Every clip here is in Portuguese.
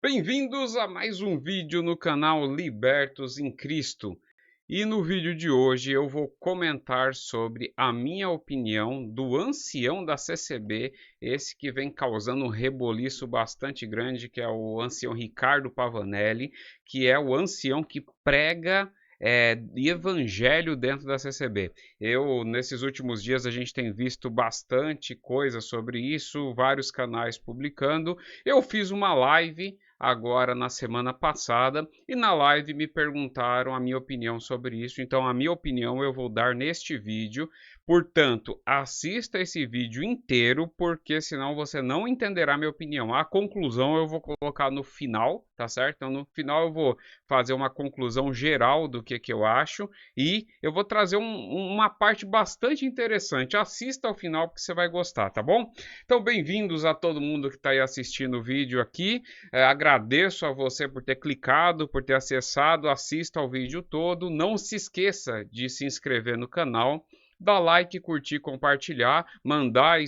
Bem-vindos a mais um vídeo no canal Libertos em Cristo. E no vídeo de hoje eu vou comentar sobre a minha opinião do ancião da CCB, esse que vem causando um reboliço bastante grande, que é o ancião Ricardo Pavanelli, que é o ancião que prega evangelho dentro da CCB. Nesses últimos dias, a gente tem visto bastante coisa sobre isso, vários canais publicando. Eu fiz uma live agora na semana passada e na live me perguntaram a minha opinião sobre isso, então a minha opinião eu vou dar neste vídeo. Portanto, assista esse vídeo inteiro, porque senão você não entenderá minha opinião. A conclusão eu vou colocar no final, tá certo? Então no final eu vou fazer uma conclusão geral do que eu acho e eu vou trazer uma parte bastante interessante. Assista ao final porque você vai gostar, tá bom? Então bem-vindos a todo mundo que está aí assistindo o vídeo aqui. Agradeço a você por ter clicado, por ter acessado, assista ao vídeo todo. Não se esqueça de se inscrever no canal, dar like, curtir, compartilhar, mandar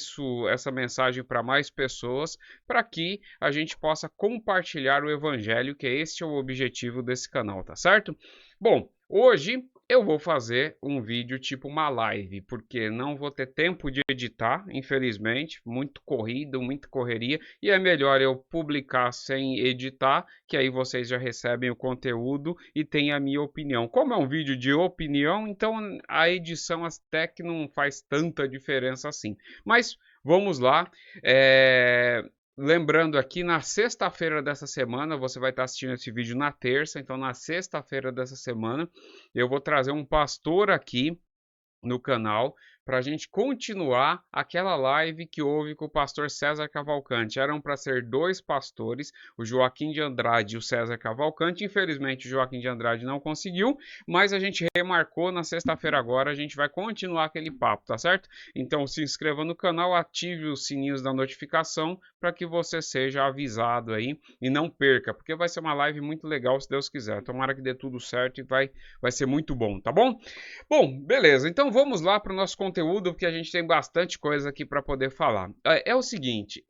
essa mensagem para mais pessoas, para que a gente possa compartilhar o evangelho, que este é o objetivo desse canal, tá certo? Bom, hoje eu vou fazer um vídeo tipo uma live, porque não vou ter tempo de editar, infelizmente, muito corrido, muita correria, e é melhor eu publicar sem editar, que aí vocês já recebem o conteúdo e tem a minha opinião. Como é um vídeo de opinião, então a edição até que não faz tanta diferença assim. Mas vamos lá. Lembrando aqui, na sexta-feira dessa semana, você vai estar assistindo esse vídeo na terça, então na sexta-feira dessa semana eu vou trazer um pastor aqui no canal para a gente continuar aquela live que houve com o pastor César Cavalcante. Eram para ser dois pastores, o Joaquim de Andrade e o César Cavalcante. Infelizmente, o Joaquim de Andrade não conseguiu, mas a gente remarcou na sexta-feira agora. A gente vai continuar aquele papo, tá certo? Então, se inscreva no canal, ative os sininhos da notificação para que você seja avisado aí e não perca, porque vai ser uma live muito legal, se Deus quiser. Tomara que dê tudo certo e vai ser muito bom, tá bom? Bom, beleza. Então vamos lá para o nosso conteúdo, porque a gente tem bastante coisa aqui para poder falar. É o seguinte,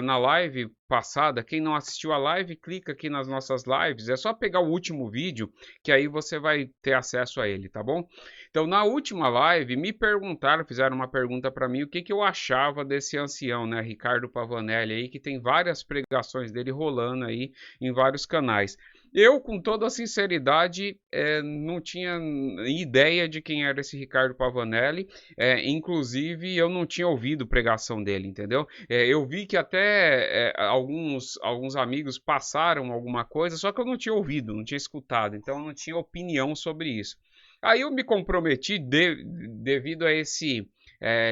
na live passada, quem não assistiu a live, clica aqui nas nossas lives, é só pegar o último vídeo, que aí você vai ter acesso a ele, tá bom? Então, na última live, me perguntaram, fizeram uma pergunta para mim, o que eu achava desse ancião, né, Ricardo Pavanelli aí, que tem várias pregações dele rolando aí em vários canais. Eu, com toda a sinceridade, não tinha ideia de quem era esse Ricardo Pavanelli, inclusive eu não tinha ouvido pregação dele, entendeu? Eu vi que até alguns amigos passaram alguma coisa, só que eu não tinha ouvido, não tinha escutado, então eu não tinha opinião sobre isso. Aí eu me comprometi devido a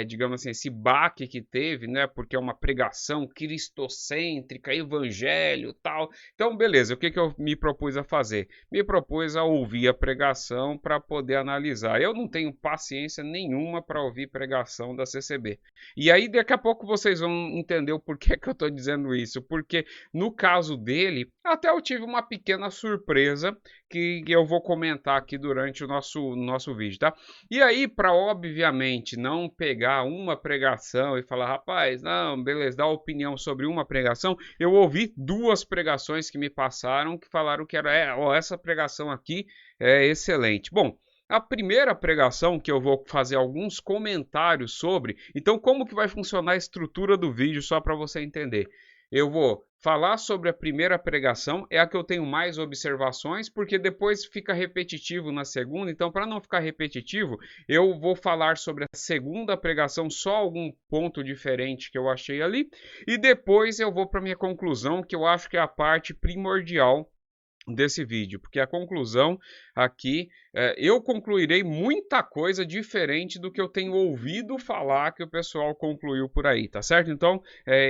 digamos assim, esse baque que teve, né? Porque é uma pregação cristocêntrica, evangelho, tal. Então, beleza, o que eu me propus a fazer? Me propus a ouvir a pregação para poder analisar. Eu não tenho paciência nenhuma para ouvir pregação da CCB. E aí, daqui a pouco vocês vão entender o porquê que eu estou dizendo isso. Porque no caso dele, até eu tive uma pequena surpresa que eu vou comentar aqui durante o nosso vídeo, tá? E aí, para obviamente não pegar uma pregação e falar, rapaz, não, beleza, dá opinião sobre uma pregação, eu ouvi duas pregações que me passaram que falaram que essa pregação aqui é excelente. Bom, a primeira pregação que eu vou fazer alguns comentários sobre, então como que vai funcionar a estrutura do vídeo só para você entender. Eu vou falar sobre a primeira pregação, é a que eu tenho mais observações, porque depois fica repetitivo na segunda, então para não ficar repetitivo, eu vou falar sobre a segunda pregação, só algum ponto diferente que eu achei ali, e depois eu vou para minha conclusão, que eu acho que é a parte primordial desse vídeo, porque a conclusão aqui, eu concluirei muita coisa diferente do que eu tenho ouvido falar que o pessoal concluiu por aí, tá certo? Então,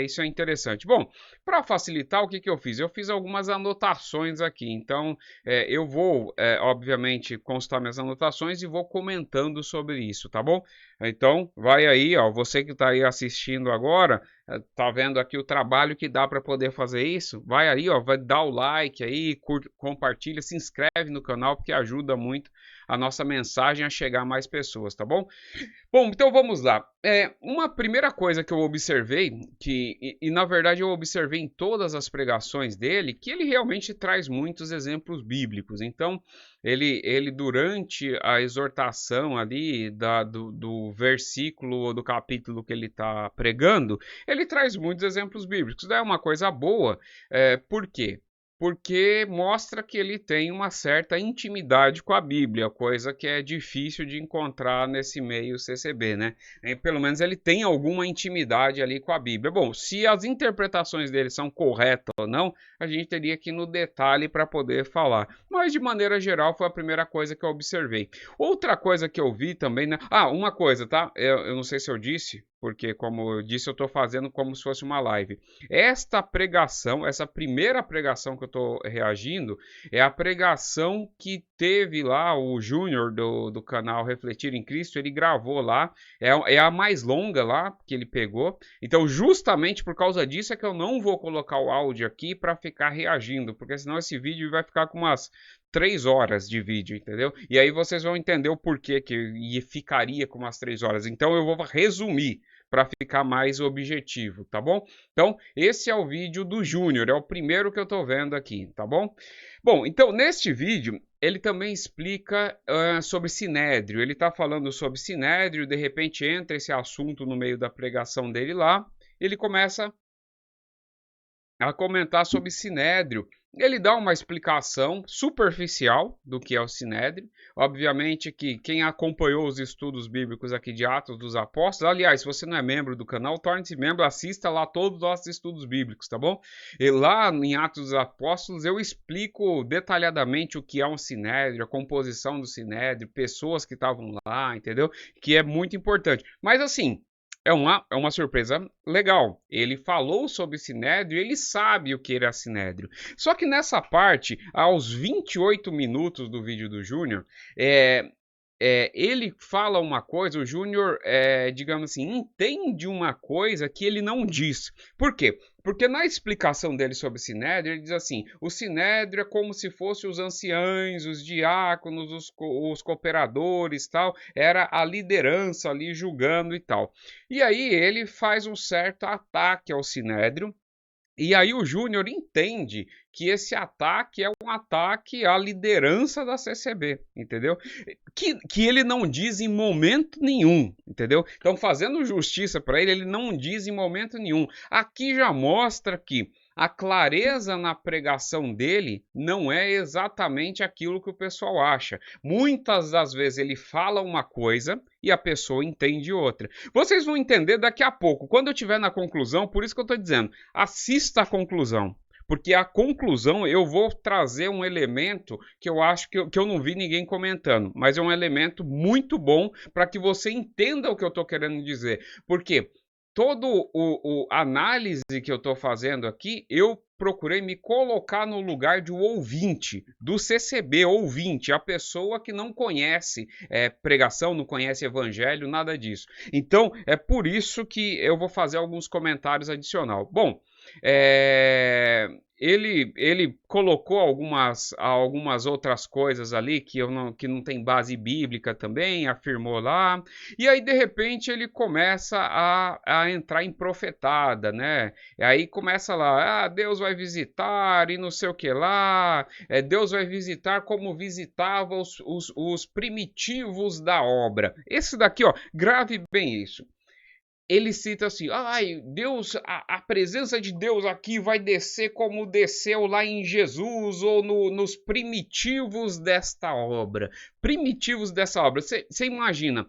isso é interessante. Bom, para facilitar, o que eu fiz? Eu fiz algumas anotações aqui, então eu vou, obviamente, constar minhas anotações e vou comentando sobre isso, tá bom? Então, vai aí, ó, você que está aí assistindo agora, tá vendo aqui o trabalho que dá para poder fazer isso? Vai aí, ó, vai dar o like aí, curte, compartilha, se inscreve no canal porque ajuda muito a nossa mensagem a chegar a mais pessoas, tá bom? Bom, então vamos lá. Uma primeira coisa que eu observei, e na verdade eu observei em todas as pregações dele, que ele realmente traz muitos exemplos bíblicos. Então, ele durante a exortação ali do versículo ou do capítulo que ele está pregando, ele traz muitos exemplos bíblicos. Daí é uma coisa boa, por quê? Porque mostra que ele tem uma certa intimidade com a Bíblia, coisa que é difícil de encontrar nesse meio CCB, né? Pelo menos ele tem alguma intimidade ali com a Bíblia. Bom, se as interpretações dele são corretas ou não, a gente teria que ir no detalhe para poder falar. Mas, de maneira geral, foi a primeira coisa que eu observei. Outra coisa que eu vi também, né? Uma coisa, tá? Eu não sei se eu disse, porque, como eu disse, eu estou fazendo como se fosse uma live. Esta pregação, essa primeira pregação que eu estou reagindo, é a pregação que teve lá o Júnior do canal Refletir em Cristo, ele gravou lá, é a mais longa lá que ele pegou. Então, justamente por causa disso é que eu não vou colocar o áudio aqui para ficar reagindo, porque senão esse vídeo vai ficar com umas 3 horas de vídeo, entendeu? E aí vocês vão entender o porquê que ficaria com umas 3 horas. Então eu vou resumir para ficar mais objetivo, tá bom? Então, esse é o vídeo do Júnior, é o primeiro que eu tô vendo aqui, tá bom? Bom, então neste vídeo ele também explica sobre Sinédrio. Ele tá falando sobre Sinédrio, de repente entra esse assunto no meio da pregação dele lá, ele começa a comentar sobre Sinédrio. Ele dá uma explicação superficial do que é o Sinédrio. Obviamente que quem acompanhou os estudos bíblicos aqui de Atos dos Apóstolos, aliás, se você não é membro do canal, torne-se membro, assista lá todos os nossos estudos bíblicos, tá bom? E lá em Atos dos Apóstolos eu explico detalhadamente o que é um Sinédrio, a composição do Sinédrio, pessoas que estavam lá, entendeu? Que é muito importante. Mas assim, é uma surpresa legal. Ele falou sobre Sinédrio, ele sabe o que era Sinédrio. Só que nessa parte, aos 28 minutos do vídeo do Júnior, ele fala uma coisa, o Júnior, digamos assim, entende uma coisa que ele não diz. Por quê? Porque na explicação dele sobre o Sinédrio, ele diz assim, o Sinédrio é como se fossem os anciães, os diáconos, os cooperadores, tal, era a liderança ali julgando e tal. E aí ele faz um certo ataque ao Sinédrio, e aí o Júnior entende que esse ataque é um ataque à liderança da CCB, entendeu? Que ele não diz em momento nenhum, entendeu? Então, fazendo justiça para ele, ele não diz em momento nenhum. Aqui já mostra que a clareza na pregação dele não é exatamente aquilo que o pessoal acha. Muitas das vezes ele fala uma coisa e a pessoa entende outra. Vocês vão entender daqui a pouco, quando eu estiver na conclusão, por isso que eu estou dizendo, assista a conclusão. Porque a conclusão eu vou trazer um elemento que eu acho que eu não vi ninguém comentando, mas é um elemento muito bom para que você entenda o que eu estou querendo dizer. Porque todo a análise que eu estou fazendo aqui, eu procurei me colocar no lugar de um ouvinte, do CCB, ouvinte, a pessoa que não conhece pregação, não conhece evangelho, nada disso. Então, é por isso que eu vou fazer alguns comentários adicionais. Bom, ele colocou algumas outras coisas ali que não tem base bíblica também, afirmou lá, e aí de repente ele começa a entrar em profetada, né? E aí começa lá, Deus vai visitar e não sei o que lá, Deus vai visitar como visitava os primitivos da obra. Esse daqui, ó, grave bem isso. Ele cita assim, Deus, a presença de Deus aqui vai descer como desceu lá em Jesus ou nos primitivos desta obra. Primitivos dessa obra. Você imagina,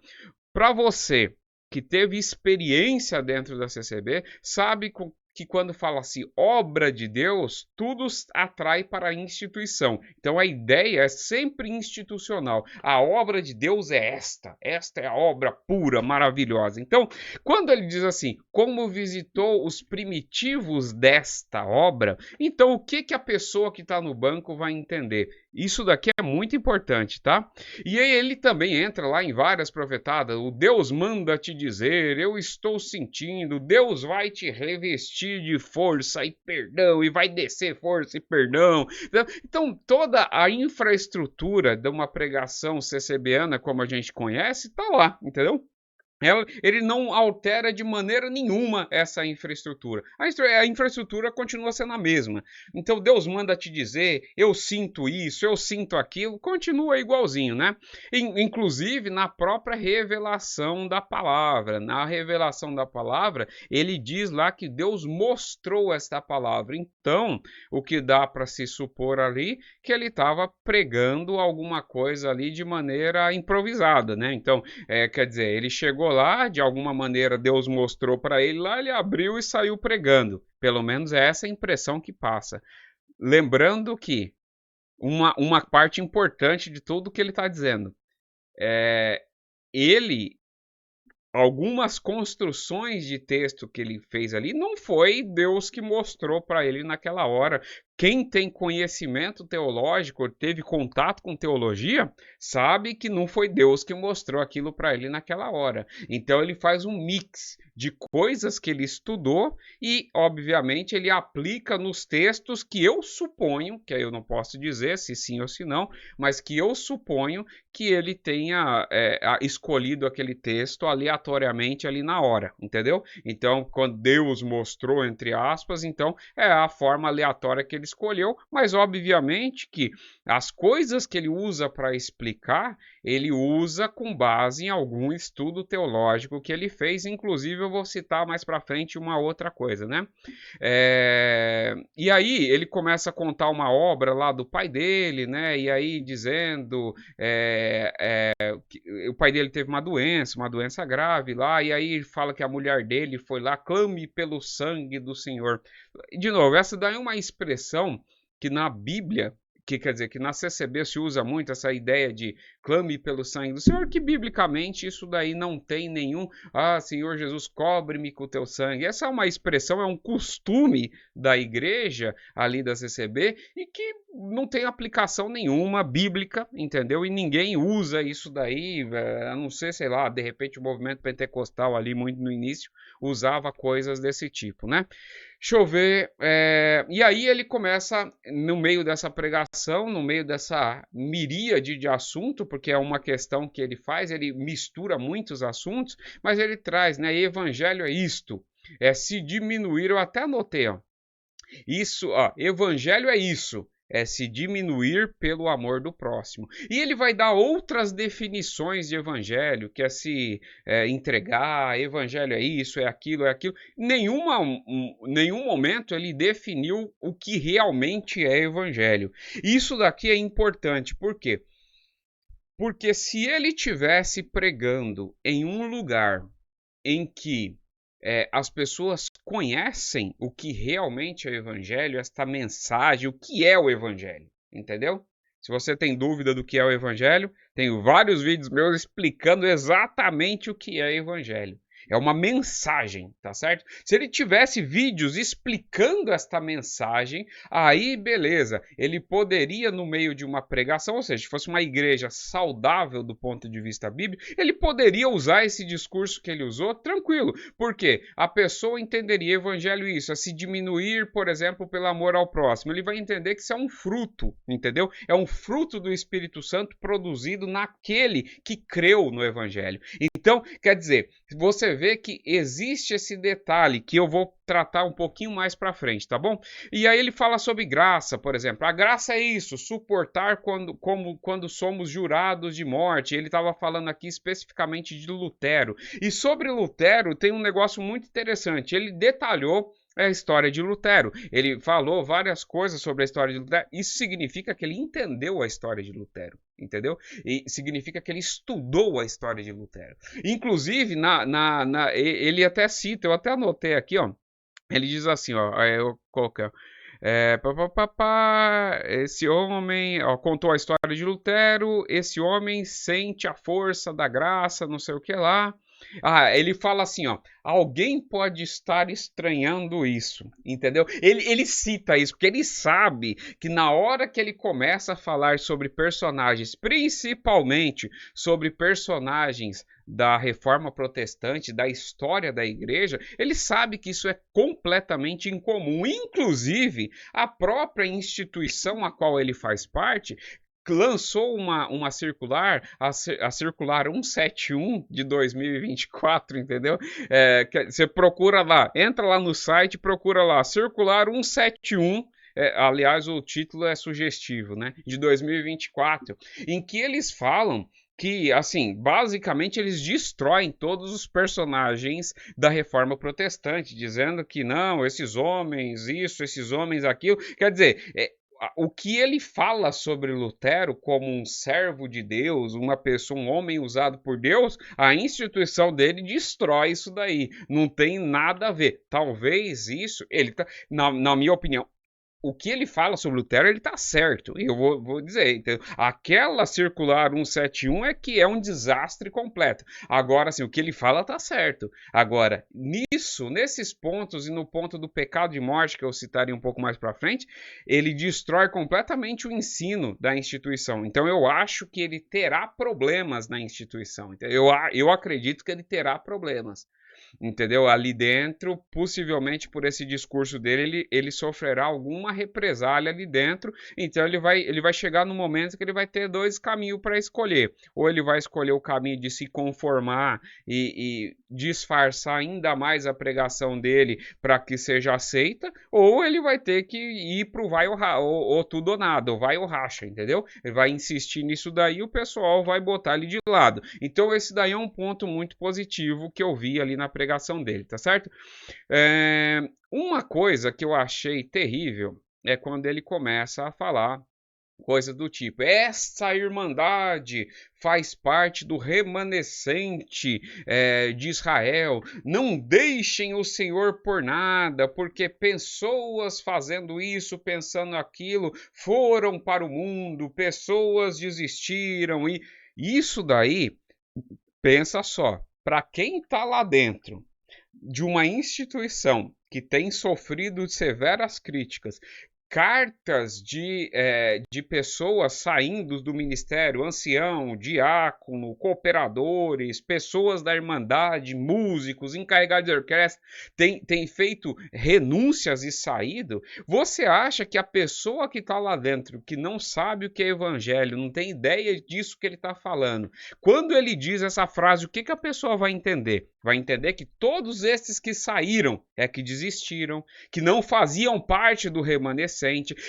para você que teve experiência dentro da CCB, sabe que quando fala assim, obra de Deus, tudo atrai para a instituição. Então a ideia é sempre institucional. A obra de Deus é esta é a obra pura, maravilhosa. Então, quando ele diz assim, como visitou os primitivos desta obra, então o que a pessoa que está no banco vai entender? Isso daqui é muito importante, tá? E aí ele também entra lá em várias profetadas. O Deus manda te dizer, eu estou sentindo, Deus vai te revestir de força e perdão, e vai descer força e perdão. Então, toda a infraestrutura de uma pregação CCBana, como a gente conhece, tá lá, entendeu? Ele não altera de maneira nenhuma essa infraestrutura. A infraestrutura continua sendo a mesma. Então Deus manda te dizer, eu sinto isso, eu sinto aquilo, continua igualzinho, né? Inclusive na própria revelação da palavra. Na revelação da palavra, ele diz lá que Deus mostrou esta palavra. Então, o que dá para se supor ali, que ele estava pregando alguma coisa ali de maneira improvisada, né? Então, quer dizer, ele chegou lá, de alguma maneira Deus mostrou para ele lá, ele abriu e saiu pregando. Pelo menos é essa a impressão que passa. Lembrando que uma parte importante de tudo que ele está dizendo, ele, algumas construções de texto que ele fez ali, não foi Deus que mostrou para ele naquela hora. Quem tem conhecimento teológico, teve contato com teologia, sabe que não foi Deus que mostrou aquilo para ele naquela hora. Então ele faz um mix de coisas que ele estudou e, obviamente, ele aplica nos textos que eu suponho, que eu não posso dizer se sim ou se não, mas que eu suponho que ele tenha escolhido aquele texto aleatoriamente ali na hora, entendeu? Então, quando Deus mostrou, entre aspas, então é a forma aleatória que ele escolheu, mas obviamente que as coisas que ele usa para explicar, ele usa com base em algum estudo teológico que ele fez, inclusive eu vou citar mais para frente uma outra coisa, né? E aí ele começa a contar uma obra lá do pai dele, né? E aí dizendo o pai dele teve uma doença grave lá, e aí fala que a mulher dele foi lá, clame pelo sangue do Senhor. De novo, essa daí é uma expressão que na Bíblia, que quer dizer que na CCB se usa muito essa ideia de clame pelo sangue do Senhor, que biblicamente isso daí não tem nenhum, Senhor Jesus, cobre-me com o teu sangue. Essa é uma expressão, é um costume da igreja ali da CCB e que não tem aplicação nenhuma bíblica, entendeu? E ninguém usa isso daí, a não ser, sei lá, de repente o movimento pentecostal ali muito no início usava coisas desse tipo, né? Deixa eu ver. E aí ele começa, no meio dessa pregação, no meio dessa miríade de assunto, porque é uma questão que ele faz, ele mistura muitos assuntos, mas ele traz, né? Evangelho é isto. Se diminuir, eu até anotei, ó. Isso, ó, evangelho é isso. É se diminuir pelo amor do próximo. E ele vai dar outras definições de evangelho, que é se entregar, evangelho é isso, é aquilo, é aquilo. Nenhum momento ele definiu o que realmente é evangelho. Isso daqui é importante, por quê? Porque se ele tivesse pregando em um lugar em que as pessoas conhecem o que realmente é o evangelho, esta mensagem, o que é o evangelho, entendeu? Se você tem dúvida do que é o evangelho, tenho vários vídeos meus explicando exatamente o que é o evangelho. É uma mensagem, tá certo? Se ele tivesse vídeos explicando esta mensagem, aí beleza, ele poderia no meio de uma pregação, ou seja, se fosse uma igreja saudável do ponto de vista bíblico, ele poderia usar esse discurso que ele usou tranquilo, porque a pessoa entenderia evangelho isso, a se diminuir, por exemplo, pelo amor ao próximo. Ele vai entender que isso é um fruto, entendeu? É um fruto do Espírito Santo produzido naquele que creu no evangelho. Então, quer dizer, você vê que existe esse detalhe que eu vou tratar um pouquinho mais para frente, tá bom? E aí ele fala sobre graça, por exemplo. A graça é isso, suportar quando somos jurados de morte. Ele estava falando aqui especificamente de Lutero. E sobre Lutero tem um negócio muito interessante. Ele detalhou a história de Lutero. Ele falou várias coisas sobre a história de Lutero. Isso significa que ele entendeu a história de Lutero, entendeu? E significa que ele estudou a história de Lutero. Inclusive, ele até cita, eu até anotei aqui, ó. Ele diz assim, ó, eu coloquei, esse homem contou a história de Lutero, esse homem sente a força da graça, não sei o que lá, Ele fala assim, ó, alguém pode estar estranhando isso, entendeu? Ele cita isso, porque ele sabe que na hora que ele começa a falar sobre personagens, principalmente sobre personagens da Reforma Protestante, da história da igreja, ele sabe que isso é completamente incomum. Inclusive, a própria instituição a qual ele faz parte lançou uma circular, a circular 171 de 2024, entendeu? Você procura lá, entra lá no site, procura lá, circular 171. Aliás, o título é sugestivo, né? De 2024, em que eles falam que, assim, basicamente eles destroem todos os personagens da Reforma Protestante, dizendo que não, esses homens isso, esses homens aquilo. Quer dizer, o que ele fala sobre Lutero como um servo de Deus, uma pessoa, um homem usado por Deus, a instituição dele destrói isso daí. Não tem nada a ver. Talvez isso, na minha opinião, o que ele fala sobre Lutero, ele está certo. Eu vou dizer, entendeu? Aquela circular 171 é que é um desastre completo. Agora, assim, o que ele fala está certo. Agora, nesses pontos e no ponto do pecado de morte, que eu citarei um pouco mais para frente, ele destrói completamente o ensino da instituição. Então, eu acho que ele terá problemas na instituição. Eu acredito que ele terá problemas. Entendeu? Ali dentro, possivelmente por esse discurso dele, ele sofrerá alguma represália ali dentro. Então ele vai chegar no momento que ele vai ter dois caminhos para escolher. Ou ele vai escolher o caminho de se conformar e disfarçar ainda mais a pregação dele para que seja aceita, ou ele vai ter que ir pro vai ou tudo ou nada, ou vai ou racha, entendeu? Ele vai insistir nisso daí e o pessoal vai botar ele de lado. Então esse daí é um ponto muito positivo que eu vi ali na pregação dele, tá certo? Uma coisa que eu achei terrível é quando ele começa a falar coisa do tipo, essa irmandade faz parte do remanescente de Israel, não deixem o Senhor por nada, porque pessoas fazendo isso, pensando aquilo, foram para o mundo, pessoas desistiram, e isso daí, pensa só, para quem está lá dentro de uma instituição que tem sofrido severas críticas, cartas de pessoas saindo do ministério, ancião, diácono, cooperadores, pessoas da Irmandade, músicos, encarregados de orquestra, tem feito renúncias e saído. Você acha que a pessoa que está lá dentro, que não sabe o que é evangelho, não tem ideia disso que ele está falando, quando ele diz essa frase, o que a pessoa vai entender? Vai entender que todos esses que saíram que desistiram, que não faziam parte do remanescente.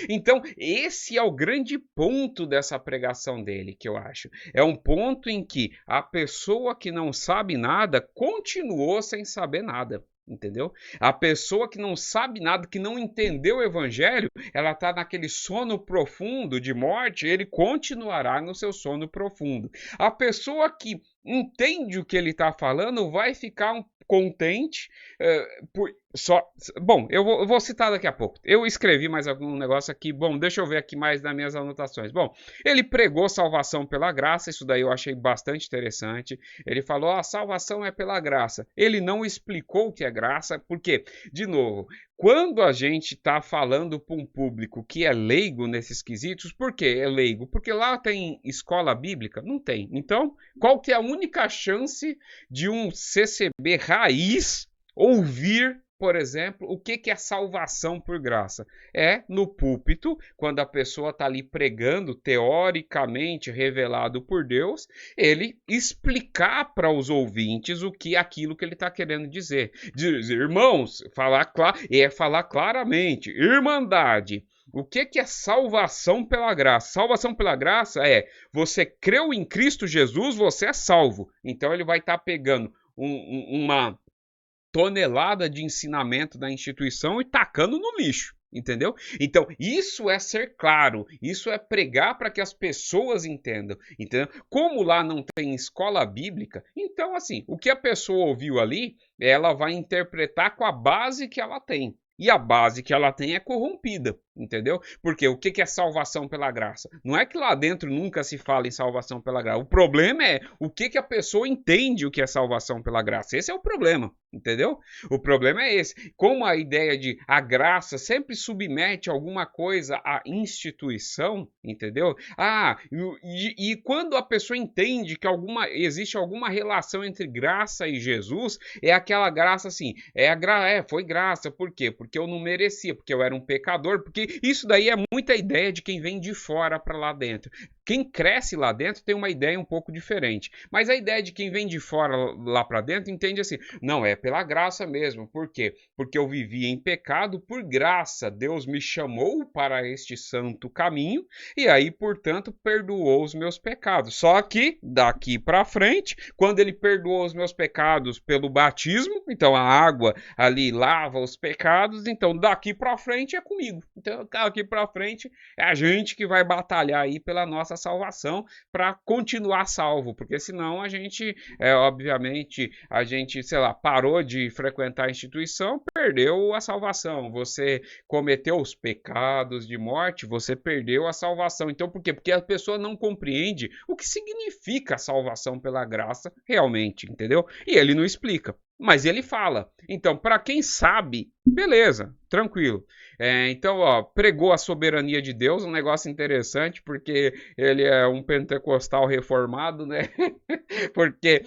Então, esse é o grande ponto dessa pregação dele, que eu acho. É um ponto em que a pessoa que não sabe nada continuou sem saber nada. Entendeu? A pessoa que não sabe nada, que não entendeu o evangelho, ela está naquele sono profundo de morte, ele continuará no seu sono profundo. A pessoa que entende o que ele está falando vai ficar contente Bom, eu vou citar daqui a pouco. Eu escrevi mais algum negócio aqui. Bom, deixa eu ver aqui mais nas minhas anotações. Bom, ele pregou salvação pela graça. Isso daí eu achei bastante interessante. Ele falou, a salvação é pela graça. Ele não explicou o que é graça, porque, de novo, quando a gente está falando para um público que é leigo nesses quesitos, por que é leigo? Porque lá tem escola bíblica? Não tem. Então, qual que é a única chance de um CCB raiz ouvir, por exemplo, o que é salvação por graça? É no púlpito, quando a pessoa está ali pregando, teoricamente revelado por Deus, ele explicar para os ouvintes aquilo que ele está querendo dizer. Irmãos, falar claramente, irmandade. O que é salvação pela graça? Salvação pela graça é você creu em Cristo Jesus, você é salvo. Então ele vai estar pegando uma tonelada de ensinamento da instituição e tacando no lixo, entendeu? Então, isso é ser claro, isso é pregar para que as pessoas entendam, entendeu? Como lá não tem escola bíblica, então, assim, o que a pessoa ouviu ali, ela vai interpretar com a base que ela tem. E a base que ela tem é corrompida. entendeu? Porque o que é salvação pela graça? Não é que lá dentro nunca se fala em salvação pela graça. O problema é o que a pessoa entende o que é salvação pela graça. Esse é o problema, entendeu? O problema é esse. Como a ideia de a graça sempre submete alguma coisa à instituição, entendeu? E quando a pessoa entende que existe alguma relação entre graça e Jesus, é aquela graça assim, foi graça, por quê? Porque eu não merecia, porque eu era um pecador, porque isso daí é muita ideia de quem vem de fora para lá dentro. Quem cresce lá dentro tem uma ideia um pouco diferente, mas a ideia de quem vem de fora lá para dentro entende assim, não, é pela graça mesmo, por quê? Porque eu vivia em pecado, por graça Deus me chamou para este santo caminho, e aí, portanto, perdoou os meus pecados. Só que, daqui para frente, quando ele perdoou os meus pecados pelo batismo, então a água ali lava os pecados, então daqui para frente é comigo. Então daqui para frente é a gente que vai batalhar aí pela nossa salvação para continuar salvo, porque senão a gente, obviamente, sei lá, parou de frequentar a instituição, perdeu a salvação. Você cometeu os pecados de morte, você perdeu a salvação. Então por quê? Porque a pessoa não compreende o que significa a salvação pela graça realmente, entendeu? E ele não explica. Mas ele fala. Então, para quem sabe, beleza, tranquilo. Então, pregou a soberania de Deus, um negócio interessante, porque ele é um pentecostal reformado, né? Porque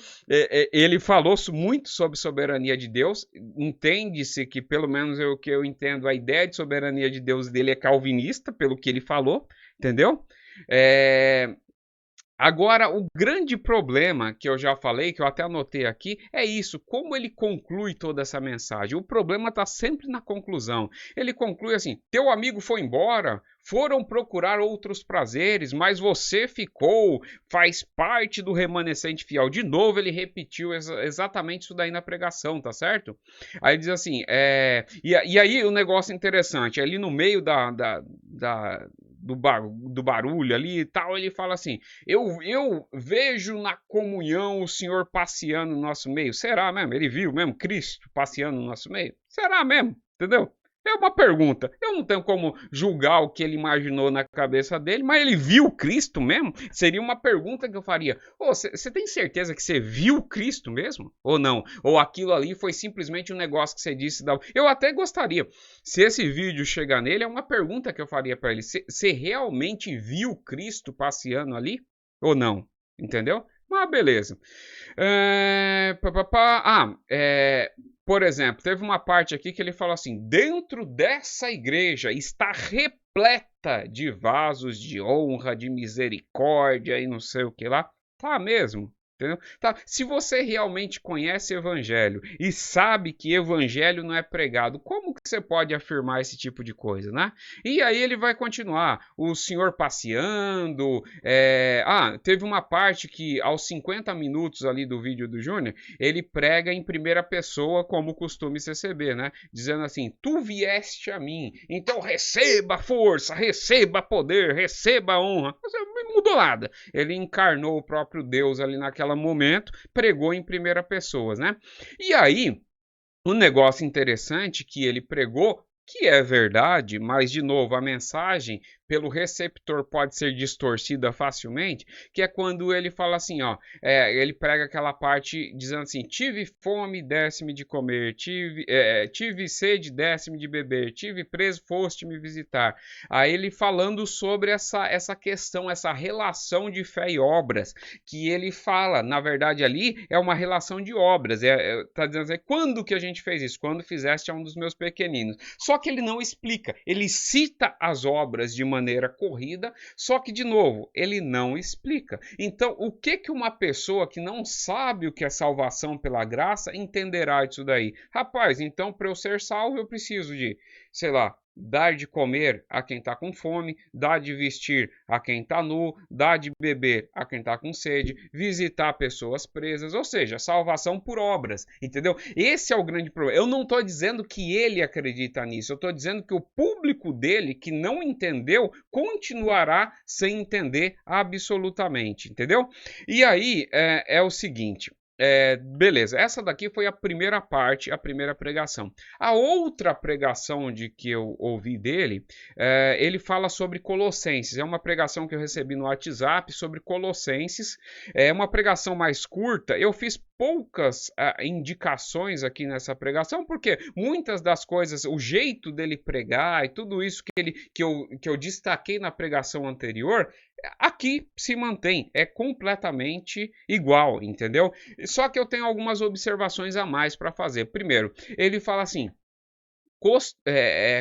ele falou muito sobre soberania de Deus. Entende-se que, pelo menos o que eu entendo, a ideia de soberania de Deus dele é calvinista, pelo que ele falou, entendeu? Agora, o grande problema que eu já falei, que eu até anotei aqui, é isso, como ele conclui toda essa mensagem. O problema está sempre na conclusão. Ele conclui assim, teu amigo foi embora, foram procurar outros prazeres, mas você ficou, faz parte do remanescente fiel. De novo, ele repetiu exatamente isso daí na pregação, tá certo? Aí diz assim, e aí o negócio interessante, ali no meio do barulho ali e tal, ele fala assim, eu vejo na comunhão o Senhor passeando no nosso meio. Será mesmo? Ele viu mesmo Cristo passeando no nosso meio? Será mesmo? Entendeu? É uma pergunta. Eu não tenho como julgar o que ele imaginou na cabeça dele, mas ele viu Cristo mesmo? Seria uma pergunta que eu faria. Você tem certeza que você viu Cristo mesmo? Ou não? Ou aquilo ali foi simplesmente um negócio que você disse? Eu até gostaria. Se esse vídeo chegar nele, é uma pergunta que eu faria para ele. Você realmente viu Cristo passeando ali? Ou não? Entendeu? Mas beleza. Por exemplo, teve uma parte aqui que ele falou assim, dentro dessa igreja está repleta de vasos de honra, de misericórdia e não sei o que lá. Tá mesmo? Entendeu? Tá. Se você realmente conhece evangelho e sabe que evangelho não é pregado, como que você pode afirmar esse tipo de coisa, né? E aí ele vai continuar, o senhor passeando, teve uma parte que aos 50 minutos ali do vídeo do Júnior, ele prega em primeira pessoa, como costume CCB, né? Dizendo assim, tu vieste a mim, então receba força, receba poder, receba honra. Não mudou nada. Ele encarnou o próprio Deus ali naquele momento, pregou em primeira pessoa, né? E aí, um negócio interessante que ele pregou, que é verdade, mas de novo, a mensagem pelo receptor pode ser distorcida facilmente, que é quando ele fala assim, ele prega aquela parte dizendo assim, tive fome, desse-me de comer, tive sede, desse-me de beber, tive preso, foste me visitar. Aí ele falando sobre essa questão, essa relação de fé e obras, que ele fala, na verdade ali é uma relação de obras, tá dizendo assim, quando que a gente fez isso? Quando fizeste a um dos meus pequeninos. Só que ele não explica, ele cita as obras de maneira corrida, só que, de novo, ele não explica. Então, o que uma pessoa que não sabe o que é salvação pela graça entenderá disso daí? Rapaz, então, para eu ser salvo, eu preciso de, sei lá, dar de comer a quem está com fome, dar de vestir a quem está nu, dar de beber a quem está com sede, visitar pessoas presas, ou seja, salvação por obras, entendeu? Esse é o grande problema. Eu não estou dizendo que ele acredita nisso, eu estou dizendo que o público dele, que não entendeu, continuará sem entender absolutamente, entendeu? E aí é o seguinte, Beleza, essa daqui foi a primeira parte, a primeira pregação. A outra pregação de que eu ouvi dele, ele fala sobre Colossenses. É uma pregação que eu recebi no WhatsApp sobre Colossenses. É uma pregação mais curta. Eu fiz poucas indicações aqui nessa pregação, porque muitas das coisas, o jeito dele pregar e tudo isso que eu destaquei na pregação anterior, aqui se mantém, é completamente igual, entendeu? Só que eu tenho algumas observações a mais para fazer. Primeiro, ele fala assim: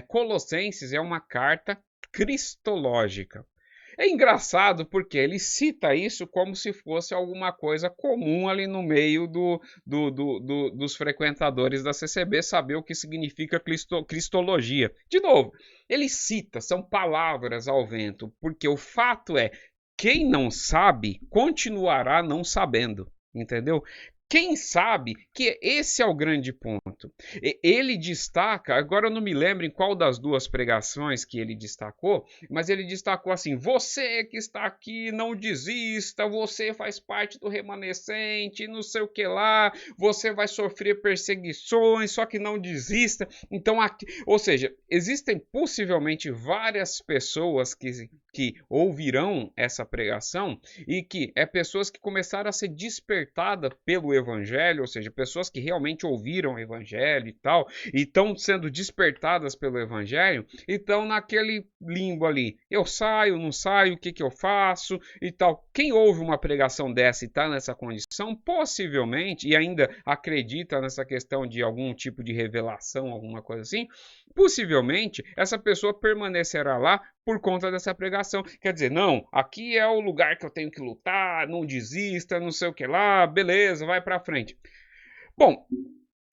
Colossenses é uma carta cristológica. É engraçado porque ele cita isso como se fosse alguma coisa comum ali no meio dos frequentadores da CCB saber o que significa cristologia. De novo, ele cita, são palavras ao vento, porque o fato é, quem não sabe continuará não sabendo. Entendeu? Quem sabe que esse é o grande ponto. Ele destaca, agora eu não me lembro em qual das duas pregações que ele destacou, mas ele destacou assim: você que está aqui, não desista, você faz parte do remanescente, não sei o que lá, você vai sofrer perseguições, só que não desista. Então, aqui, ou seja, existem possivelmente várias pessoas que ouvirão essa pregação e que pessoas que começaram a ser despertadas pelo evangelho, ou seja, pessoas que realmente ouviram o evangelho e tal, e estão sendo despertadas pelo evangelho, e estão naquele limbo ali, eu saio, não saio, o que eu faço e tal. Quem ouve uma pregação dessa e está nessa condição, possivelmente, e ainda acredita nessa questão de algum tipo de revelação, alguma coisa assim, possivelmente essa pessoa permanecerá lá por conta dessa pregação. Quer dizer, não, aqui é o lugar que eu tenho que lutar, não desista, não sei o que lá, beleza, vai para frente. Bom,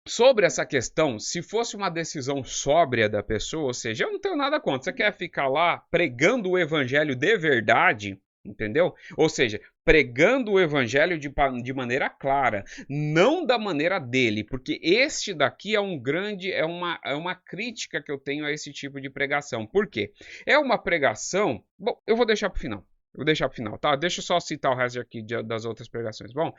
sobre essa questão, se fosse uma decisão sóbria da pessoa, ou seja, eu não tenho nada contra, você quer ficar lá pregando o evangelho de verdade, entendeu? Ou seja, pregando o evangelho de maneira clara, não da maneira dele, porque este daqui é uma crítica que eu tenho a esse tipo de pregação. Por quê? É uma pregação. Bom, eu vou deixar para o final. Vou deixar para o final, tá? Deixa eu só citar o resto aqui das outras pregações. Bom,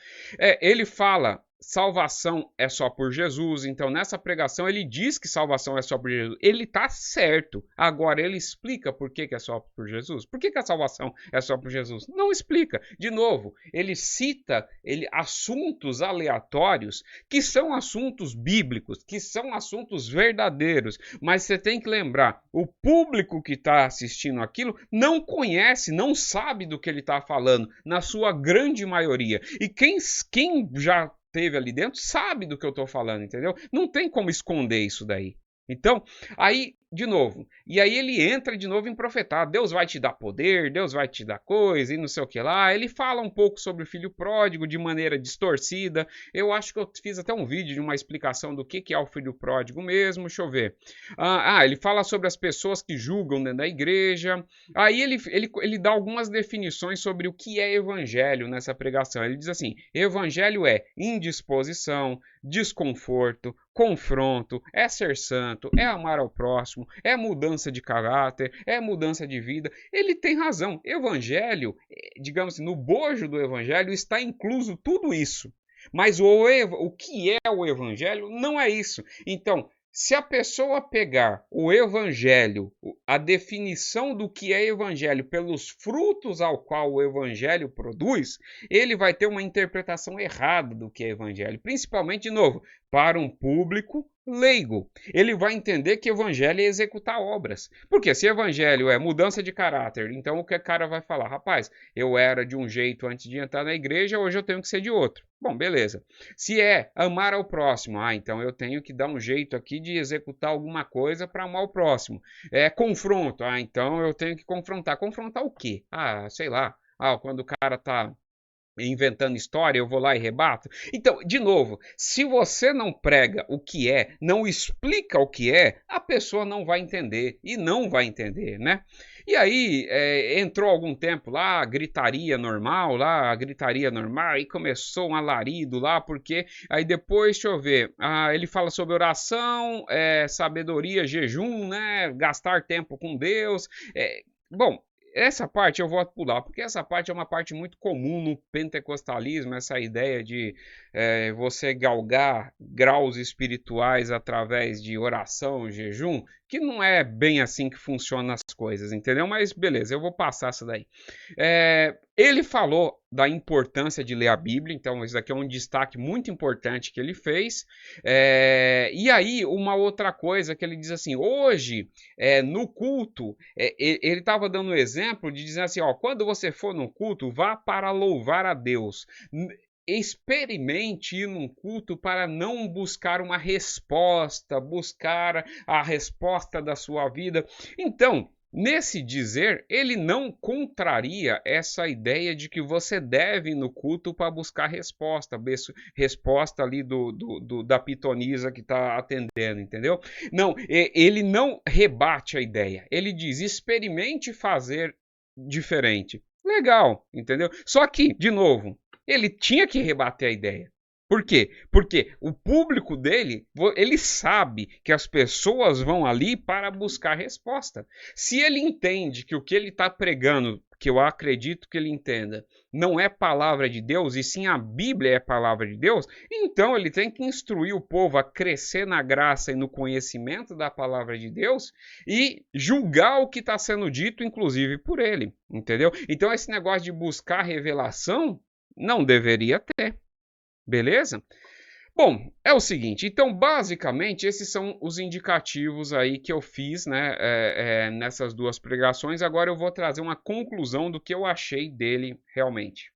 ele fala: salvação é só por Jesus. Então, nessa pregação, ele diz que salvação é só por Jesus. Ele tá certo. Agora, ele explica por que é só por Jesus. Por que a salvação é só por Jesus? Não explica. De novo, ele cita assuntos aleatórios que são assuntos bíblicos, que são assuntos verdadeiros. Mas você tem que lembrar, o público que está assistindo aquilo não conhece, não sabe do que ele está falando, na sua grande maioria. E quem já teve ali dentro sabe do que eu estou falando, entendeu? Não tem como esconder isso daí. Então, aí, de novo, e aí ele entra de novo em profetar: Deus vai te dar poder, Deus vai te dar coisa e não sei o que lá. Ele fala um pouco sobre o filho pródigo de maneira distorcida. Eu acho que eu fiz até um vídeo de uma explicação do que é o filho pródigo mesmo. Deixa eu ver. Ele fala sobre as pessoas que julgam dentro da igreja. Aí ele dá algumas definições sobre o que é evangelho nessa pregação. Ele diz assim: evangelho é indisposição, desconforto, confronto, é ser santo, é amar ao próximo, é mudança de caráter, é mudança de vida. Ele tem razão. Evangelho, digamos assim, no bojo do evangelho está incluso tudo isso. Mas o que é o evangelho não é isso. Então, se a pessoa pegar o evangelho, a definição do que é evangelho pelos frutos ao qual o evangelho produz, ele vai ter uma interpretação errada do que é evangelho, principalmente, de novo, para um público leigo. Ele vai entender que evangelho é executar obras. Porque se evangelho é mudança de caráter, então o que o cara vai falar? Rapaz, eu era de um jeito antes de entrar na igreja, hoje eu tenho que ser de outro. Bom, beleza. Se é amar ao próximo, então eu tenho que dar um jeito aqui de executar alguma coisa para amar o próximo. É confronto, então eu tenho que confrontar. Confrontar o quê? Sei lá. Quando o cara tá inventando história, eu vou lá e rebato. Então, de novo, se você não prega o que é, não explica o que é, a pessoa não vai entender, e não vai entender, né? E aí, entrou algum tempo lá, gritaria normal, e começou um alarido lá, porque aí depois, deixa eu ver, ele fala sobre oração, sabedoria, jejum, né? Gastar tempo com Deus. Bom, essa parte eu vou pular, porque essa parte é uma parte muito comum no pentecostalismo, essa ideia de você galgar graus espirituais através de oração, jejum, que não é bem assim que funcionam as coisas, entendeu? Mas beleza, eu vou passar essa daí. Ele falou da importância de ler a Bíblia, então isso aqui é um destaque muito importante que ele fez. E aí, uma outra coisa que ele diz assim, hoje, no culto, ele estava dando um exemplo de dizer assim, ó, quando você for no culto, vá para louvar a Deus. Experimente ir num culto para não buscar uma resposta, buscar a resposta da sua vida. Então, nesse dizer, ele não contraria essa ideia de que você deve ir no culto para buscar resposta ali da pitonisa que está atendendo, entendeu? Não, ele não rebate a ideia. Ele diz, experimente fazer diferente. Legal, entendeu? Só que, de novo, ele tinha que rebater a ideia. Por quê? Porque o público dele, ele sabe que as pessoas vão ali para buscar resposta. Se ele entende que o que ele está pregando, que eu acredito que ele entenda, não é palavra de Deus, e sim a Bíblia é palavra de Deus, então ele tem que instruir o povo a crescer na graça e no conhecimento da palavra de Deus e julgar o que está sendo dito, inclusive por ele, entendeu? Então esse negócio de buscar revelação não deveria ter. Beleza? Bom, é o seguinte, então basicamente esses são os indicativos aí que eu fiz, né, nessas duas pregações. Agora eu vou trazer uma conclusão do que eu achei dele realmente.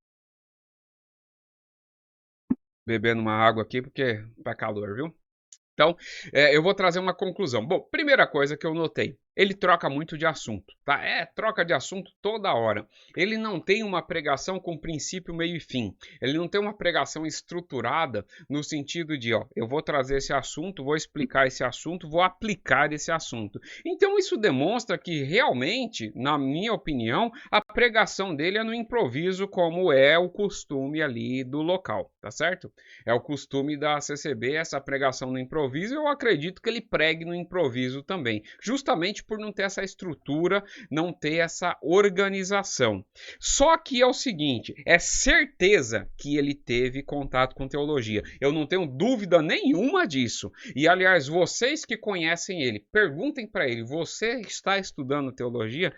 Bebendo uma água aqui porque tá calor, viu? Então, eu vou trazer uma conclusão. Bom, primeira coisa que eu notei, ele troca muito de assunto, tá? Troca de assunto toda hora. Ele não tem uma pregação com princípio, meio e fim. Ele não tem uma pregação estruturada no sentido de, ó, eu vou trazer esse assunto, vou explicar esse assunto, vou aplicar esse assunto. Então, isso demonstra que realmente, na minha opinião, a pregação dele é no improviso, como é o costume ali do local, tá certo? É o costume da CCB, essa pregação no improviso, eu acredito que ele pregue no improviso também, justamente por não ter essa estrutura, não ter essa organização. Só que é o seguinte, é certeza que ele teve contato com teologia. Eu não tenho dúvida nenhuma disso. E aliás, vocês que conhecem ele, perguntem para ele, você está estudando teologia?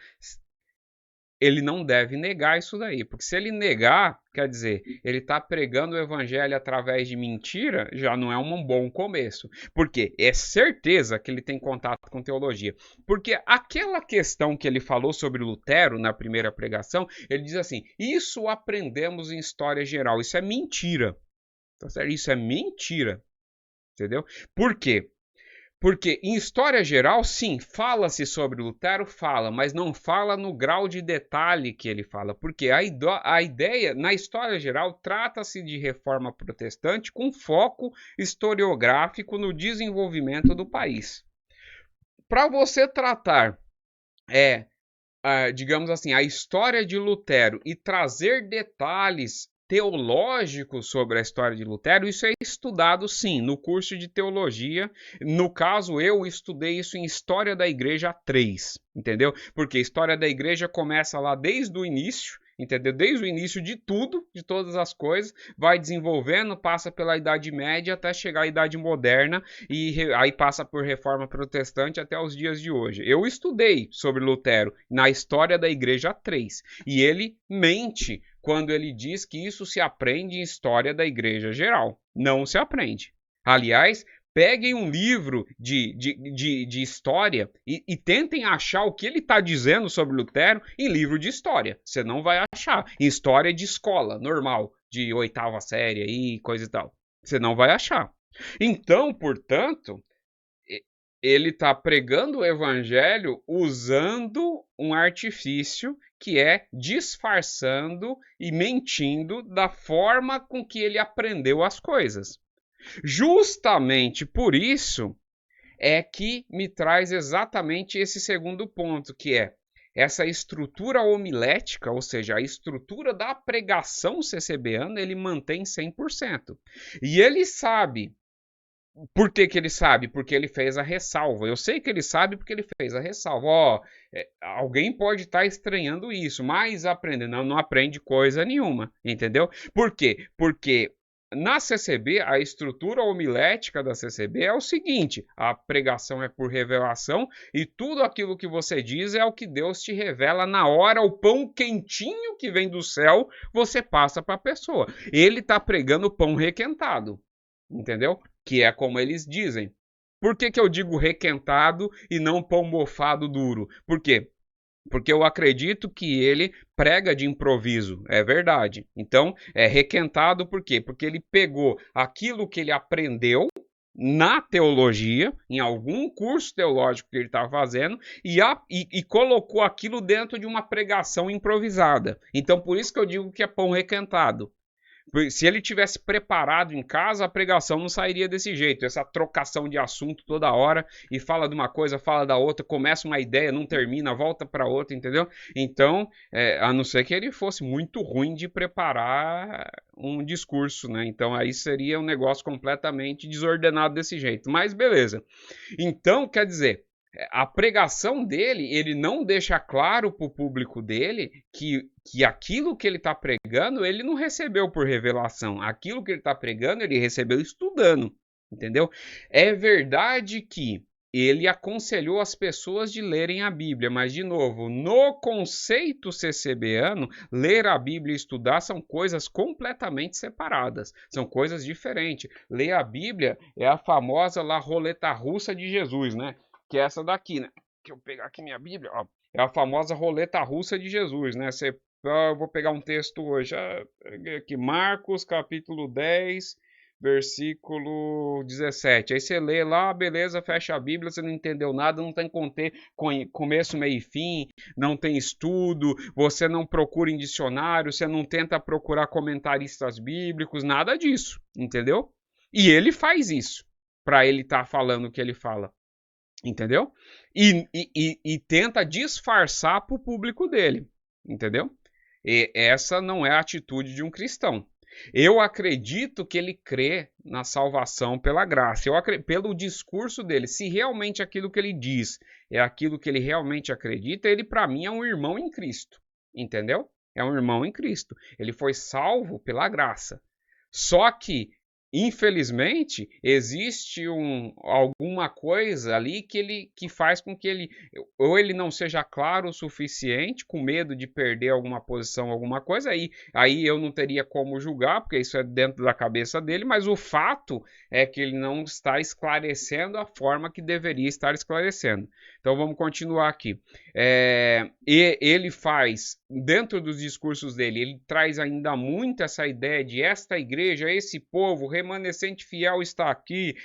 Ele não deve negar isso daí, porque se ele negar, quer dizer, ele está pregando o evangelho através de mentira, já não é um bom começo. Porque é certeza que ele tem contato com teologia. Porque aquela questão que ele falou sobre Lutero na primeira pregação, ele diz assim, isso aprendemos em história geral, isso é mentira. Tá certo? Isso é mentira. Entendeu? Por quê? Porque em história geral, sim, fala-se sobre Lutero, fala, mas não fala no grau de detalhe que ele fala. Porque a ideia, na história geral, trata-se de reforma protestante com foco historiográfico no desenvolvimento do país. Para você tratar, digamos assim, a história de Lutero e trazer detalhes teológico sobre a história de Lutero, isso é estudado sim no curso de teologia. No caso, eu estudei isso em História da Igreja 3, entendeu? Porque a História da Igreja começa lá desde o início, entendeu? Desde o início de tudo, de todas as coisas, vai desenvolvendo, passa pela Idade Média até chegar à Idade Moderna e aí passa por Reforma Protestante até os dias de hoje. Eu estudei sobre Lutero na História da Igreja 3 e ele mente quando ele diz que isso se aprende em história da igreja geral. Não se aprende. Aliás, peguem um livro de história e tentem achar o que ele está dizendo sobre Lutero em livro de história. Você não vai achar. Em história de escola, normal, de 8ª série e coisa e tal. Você não vai achar. Então, portanto, ele está pregando o evangelho usando um artifício que é disfarçando e mentindo da forma com que ele aprendeu as coisas. Justamente por isso é que me traz exatamente esse segundo ponto, que é essa estrutura homilética, ou seja, a estrutura da pregação CCBana, ele mantém 100%. E ele sabe Por que que ele sabe? Porque ele fez a ressalva. Eu sei que ele sabe porque ele fez a ressalva. Ó, alguém pode estar estranhando isso, mas aprende. Não, não aprende coisa nenhuma, entendeu? Por quê? Porque na CCB, a estrutura homilética da CCB é o seguinte: a pregação é por revelação e tudo aquilo que você diz é o que Deus te revela na hora, o pão quentinho que vem do céu, você passa para a pessoa. Ele está pregando pão requentado, entendeu? Que é como eles dizem. Por que que eu digo requentado e não pão mofado duro? Por quê? Porque eu acredito que ele prega de improviso, é verdade. Então, é requentado por quê? Porque ele pegou aquilo que ele aprendeu na teologia, em algum curso teológico que ele estava fazendo, e colocou aquilo dentro de uma pregação improvisada. Então, por isso que eu digo que é pão requentado. Se ele tivesse preparado em casa, a pregação não sairia desse jeito. Essa trocação de assunto toda hora e fala de uma coisa, fala da outra, começa uma ideia, não termina, volta para outra, entendeu? Então, a não ser que ele fosse muito ruim de preparar um discurso, né? Então aí seria um negócio completamente desordenado desse jeito. Mas beleza. Então, quer dizer, a pregação dele, ele não deixa claro para o público dele que aquilo que ele está pregando, ele não recebeu por revelação. Aquilo que ele está pregando, ele recebeu estudando, entendeu? É verdade que ele aconselhou as pessoas de lerem a Bíblia, mas, de novo, no conceito CCBano, ler a Bíblia e estudar são coisas completamente separadas, são coisas diferentes. Ler a Bíblia é a famosa lá roleta russa de Jesus, né? Que é essa daqui, né? Que eu pegar aqui minha Bíblia, ó, é a famosa roleta russa de Jesus, né? Eu vou pegar um texto hoje, aqui, Marcos capítulo 10, versículo 17. Aí você lê lá, beleza, fecha a Bíblia, você não entendeu nada, não tem começo, meio e fim, não tem estudo, você não procura em dicionário, você não tenta procurar comentaristas bíblicos, nada disso, entendeu? E ele faz isso, para ele estar falando o que ele fala. Entendeu? E tenta disfarçar para o público dele. Entendeu? E essa não é a atitude de um cristão. Eu acredito que ele crê na salvação pela graça. Pelo discurso dele, se realmente aquilo que ele diz é aquilo que ele realmente acredita, ele para mim é um irmão em Cristo. Entendeu? É um irmão em Cristo. Ele foi salvo pela graça. Só que infelizmente, existe alguma coisa ali que faz com que ele ou ele não seja claro o suficiente, com medo de perder alguma posição, alguma coisa, aí eu não teria como julgar, porque isso é dentro da cabeça dele, mas o fato é que ele não está esclarecendo a forma que deveria estar esclarecendo. Então vamos continuar aqui. E ele faz, dentro dos discursos dele, ele traz ainda muito essa ideia de esta igreja, esse povo remanescente fiel está aqui,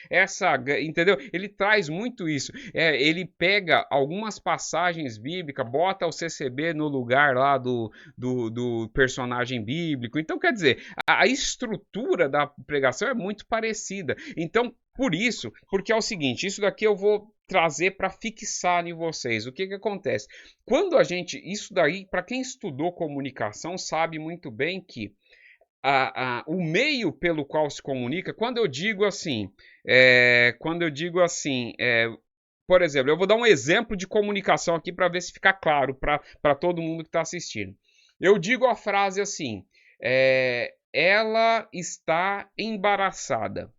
entendeu? Ele traz muito isso. Ele pega algumas passagens bíblicas, bota o CCB no lugar lá do personagem bíblico. Então, quer dizer, a estrutura da pregação é muito parecida. Então, porque é o seguinte, isso daqui eu vou trazer para fixar em vocês. O que acontece? Quando isso daí, para quem estudou comunicação, sabe muito bem que o meio pelo qual se comunica, quando eu digo assim, por exemplo, eu vou dar um exemplo de comunicação aqui para ver se fica claro para todo mundo que está assistindo. Eu digo a frase assim, ela está embaraçada.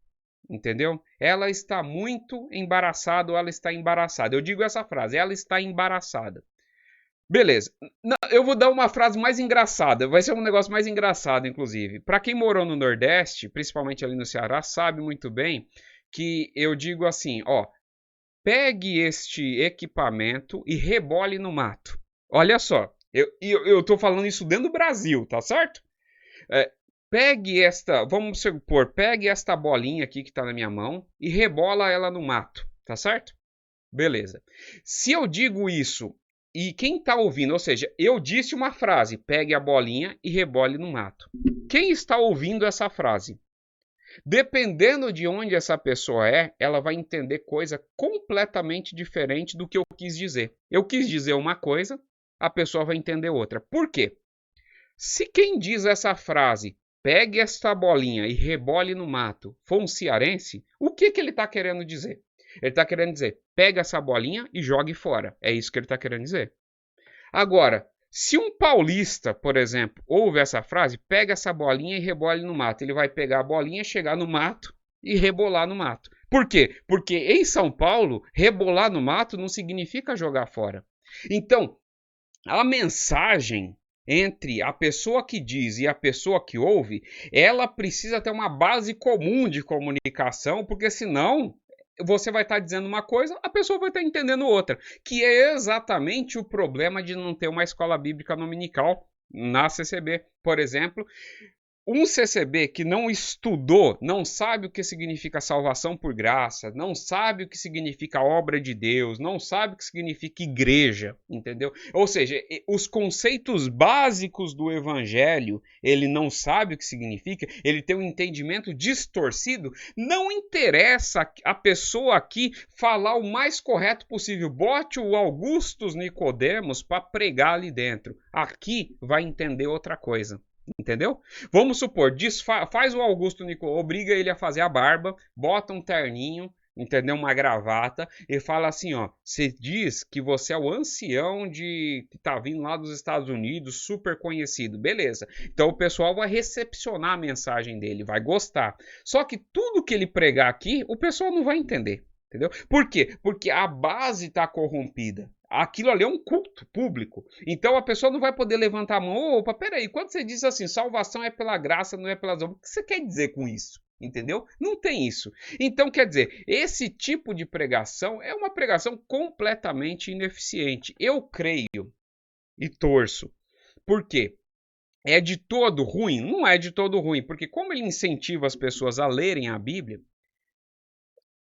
Entendeu? Ela está muito embaraçada ou ela está embaraçada. Eu digo essa frase, ela está embaraçada. Beleza. Não, eu vou dar uma frase mais engraçada. Vai ser um negócio mais engraçado, inclusive. Para quem morou no Nordeste, principalmente ali no Ceará, sabe muito bem que eu digo assim, ó, pegue este equipamento e rebole no mato. Olha só, eu tô falando isso dentro do Brasil, tá certo? Pegue esta bolinha aqui que está na minha mão e rebola ela no mato, tá certo? Beleza. Se eu digo isso e quem está ouvindo, ou seja, eu disse uma frase, pegue a bolinha e rebole no mato. Quem está ouvindo essa frase? Dependendo de onde essa pessoa ela vai entender coisa completamente diferente do que eu quis dizer. Eu quis dizer uma coisa, a pessoa vai entender outra. Por quê? Se quem diz essa frase pegue esta bolinha e rebole no mato, for um cearense, o que ele está querendo dizer? Ele está querendo dizer, pega essa bolinha e jogue fora. É isso que ele está querendo dizer. Agora, se um paulista, por exemplo, ouve essa frase, pega essa bolinha e rebole no mato. Ele vai pegar a bolinha, chegar no mato e rebolar no mato. Por quê? Porque em São Paulo, rebolar no mato não significa jogar fora. Então, a mensagem entre a pessoa que diz e a pessoa que ouve, ela precisa ter uma base comum de comunicação, porque senão você vai estar dizendo uma coisa, a pessoa vai estar entendendo outra, que é exatamente o problema de não ter uma escola bíblica dominical na CCB, por exemplo. Um CCB que não estudou, não sabe o que significa salvação por graça, não sabe o que significa obra de Deus, não sabe o que significa igreja, entendeu? Ou seja, os conceitos básicos do evangelho, ele não sabe o que significa, ele tem um entendimento distorcido, não interessa a pessoa aqui falar o mais correto possível, bote o Augustus Nicodemos para pregar ali dentro, aqui vai entender outra coisa. Entendeu? Vamos supor, faz o Augusto Nicolau, obriga ele a fazer a barba, bota um terninho, entendeu? Uma gravata e fala assim, ó, você diz que você é o ancião que tá vindo lá dos Estados Unidos, super conhecido, beleza. Então o pessoal vai recepcionar a mensagem dele, vai gostar. Só que tudo que ele pregar aqui, o pessoal não vai entender, entendeu? Por quê? Porque a base está corrompida. Aquilo ali é um culto público. Então a pessoa não vai poder levantar a mão. Opa, peraí, quando você diz assim, salvação é pela graça, não é pelas obras, o que você quer dizer com isso? Entendeu? Não tem isso. Então, quer dizer, esse tipo de pregação é uma pregação completamente ineficiente. Eu creio e torço. Por quê? É de todo ruim? Não é de todo ruim, porque como ele incentiva as pessoas a lerem a Bíblia,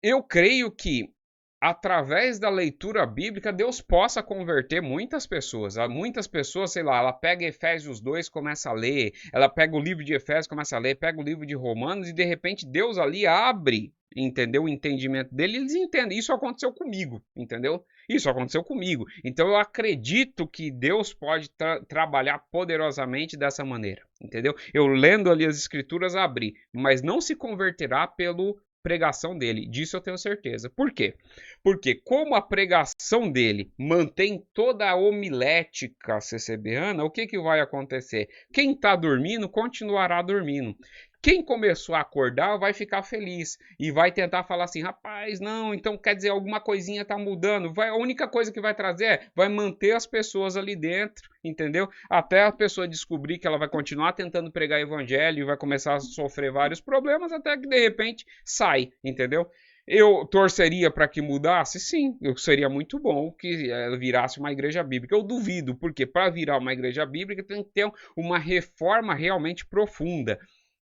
eu creio que através da leitura bíblica, Deus possa converter muitas pessoas. Muitas pessoas, sei lá, ela pega Efésios 2, começa a ler, ela pega o livro de Efésios, começa a ler, pega o livro de Romanos e de repente Deus ali abre, entendeu? O entendimento dele, eles entendem. Isso aconteceu comigo, entendeu? Isso aconteceu comigo. Então eu acredito que Deus pode trabalhar poderosamente dessa maneira, entendeu? Eu lendo ali as escrituras abri, mas não se converterá pelo pregação dele, disso eu tenho certeza. Por quê? Porque como a pregação dele mantém toda a homilética ccbiana, o que vai acontecer? Quem está dormindo continuará dormindo. Quem começou a acordar vai ficar feliz e vai tentar falar assim, rapaz, não, então quer dizer, alguma coisinha está mudando. A única coisa que vai trazer vai manter as pessoas ali dentro, entendeu? Até a pessoa descobrir que ela vai continuar tentando pregar evangelho e vai começar a sofrer vários problemas até que de repente sai, entendeu? Eu torceria para que mudasse? Sim, seria muito bom que ela virasse uma igreja bíblica. Eu duvido, porque para virar uma igreja bíblica tem que ter uma reforma realmente profunda.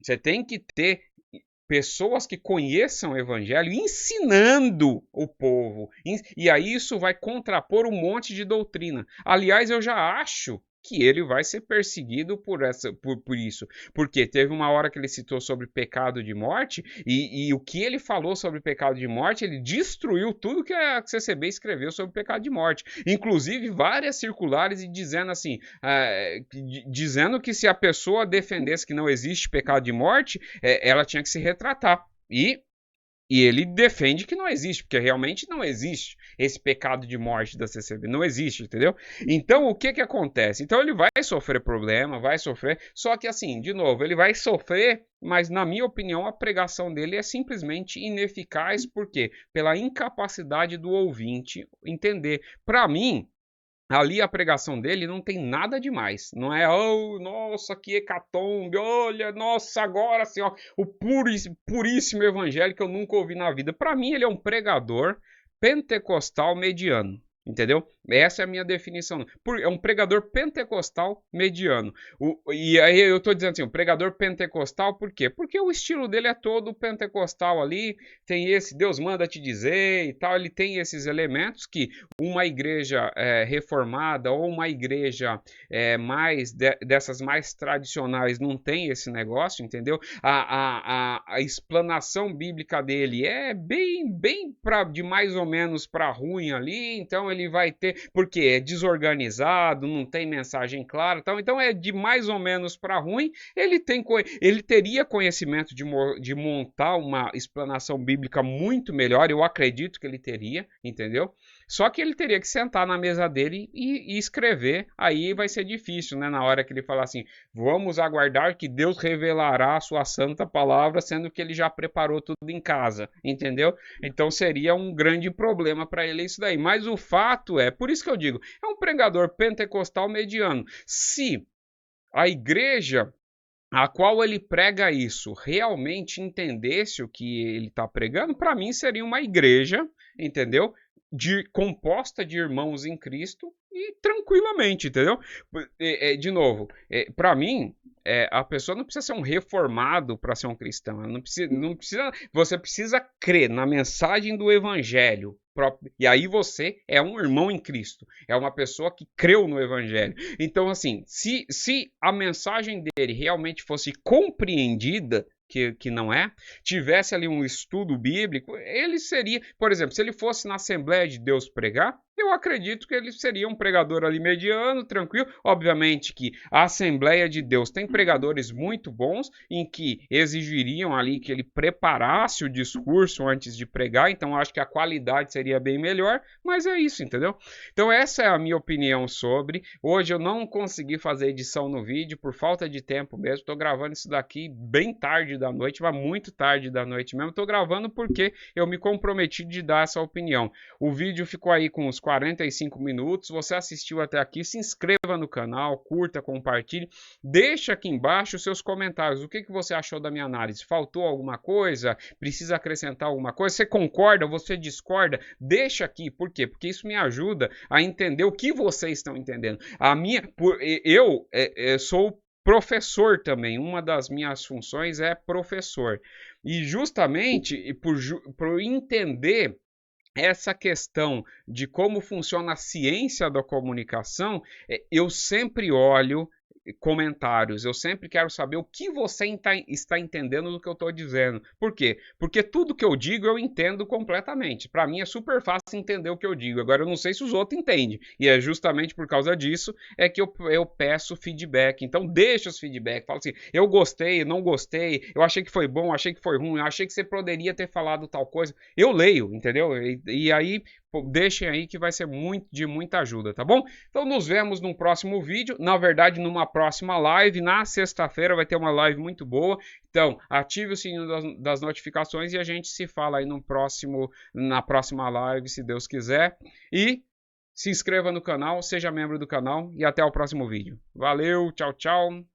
Você tem que ter pessoas que conheçam o evangelho ensinando o povo. E aí isso vai contrapor um monte de doutrina. Aliás, eu já acho que ele vai ser perseguido por isso. Porque teve uma hora que ele citou sobre pecado de morte, e o que ele falou sobre pecado de morte, ele destruiu tudo que a CCB escreveu sobre pecado de morte. Inclusive várias circulares e dizendo assim, dizendo que se a pessoa defendesse que não existe pecado de morte, ela tinha que se retratar. E ele defende que não existe, porque realmente não existe esse pecado de morte da CCB, não existe, entendeu? Então o que acontece? Então ele vai sofrer problema, vai sofrer, só que assim, de novo, ele vai sofrer, mas na minha opinião a pregação dele é simplesmente ineficaz, por quê? Pela incapacidade do ouvinte entender. Para mim, ali a pregação dele não tem nada demais. Não é, oh, nossa, que hecatombe, olha, nossa, agora assim, ó, o puríssimo evangelho que eu nunca ouvi na vida. Para mim, ele é um pregador pentecostal mediano. Entendeu? Essa é a minha definição. É um pregador pentecostal mediano. E aí eu tô dizendo assim, um pregador pentecostal por quê? Porque o estilo dele é todo pentecostal ali, tem esse Deus manda te dizer e tal, ele tem esses elementos que uma igreja reformada ou uma igreja dessas mais tradicionais não tem esse negócio, entendeu? A explanação bíblica dele é bem de mais ou menos para ruim ali, então ele vai ter, porque é desorganizado, não tem mensagem clara, então é de mais ou menos para ruim. Ele teria conhecimento de montar uma explanação bíblica muito melhor, eu acredito que ele teria, entendeu? Só que ele teria que sentar na mesa dele e escrever, aí vai ser difícil, né? Na hora que ele falar assim, vamos aguardar que Deus revelará a sua santa palavra, sendo que ele já preparou tudo em casa, entendeu? Então seria um grande problema para ele isso daí. Mas o fato é, por isso que eu digo, é um pregador pentecostal mediano. Se a igreja a qual ele prega isso realmente entendesse o que ele está pregando, para mim seria uma igreja, entendeu? Composta de irmãos em Cristo e tranquilamente, entendeu? De novo, para mim, a pessoa não precisa ser um reformado para ser um cristão. Você precisa crer na mensagem do evangelho. E aí você é um irmão em Cristo. É uma pessoa que creu no evangelho. Então, assim, se a mensagem dele realmente fosse compreendida, que não é, tivesse ali um estudo bíblico, ele seria, por exemplo, se ele fosse na Assembleia de Deus pregar, eu acredito que ele seria um pregador ali mediano, tranquilo. Obviamente que a Assembleia de Deus tem pregadores muito bons, em que exigiriam ali que ele preparasse o discurso antes de pregar, então acho que a qualidade seria bem melhor, mas é isso, entendeu? Então essa é a minha opinião sobre. Hoje eu não consegui fazer edição no vídeo, por falta de tempo mesmo, estou gravando isso daqui bem tarde da noite, mas muito tarde da noite mesmo, estou gravando porque eu me comprometi de dar essa opinião. O vídeo ficou aí com uns 45 minutos, você assistiu até aqui, se inscreva no canal, curta, compartilhe, deixa aqui embaixo os seus comentários, o que você achou da minha análise, faltou alguma coisa, precisa acrescentar alguma coisa, você concorda, você discorda, deixa aqui, por quê? Porque isso me ajuda a entender o que vocês estão entendendo. Eu sou professor também, uma das minhas funções é professor, e justamente por entender essa questão de como funciona a ciência da comunicação, eu sempre olho comentários, eu sempre quero saber o que você está entendendo do que eu estou dizendo. Por quê? Porque tudo que eu digo eu entendo completamente. Para mim é super fácil entender o que eu digo. Agora eu não sei se os outros entendem. E é justamente por causa disso é que eu peço feedback. Então deixa os feedback. Fala assim, eu gostei, não gostei, eu achei que foi bom, achei que foi ruim, eu achei que você poderia ter falado tal coisa. Eu leio, entendeu? E aí deixem aí que vai ser de muita ajuda, tá bom? Então nos vemos num próximo vídeo, na verdade numa próxima live, na sexta-feira vai ter uma live muito boa, então ative o sininho das notificações e a gente se fala aí na próxima live, se Deus quiser, e se inscreva no canal, seja membro do canal e até o próximo vídeo. Valeu, tchau, tchau!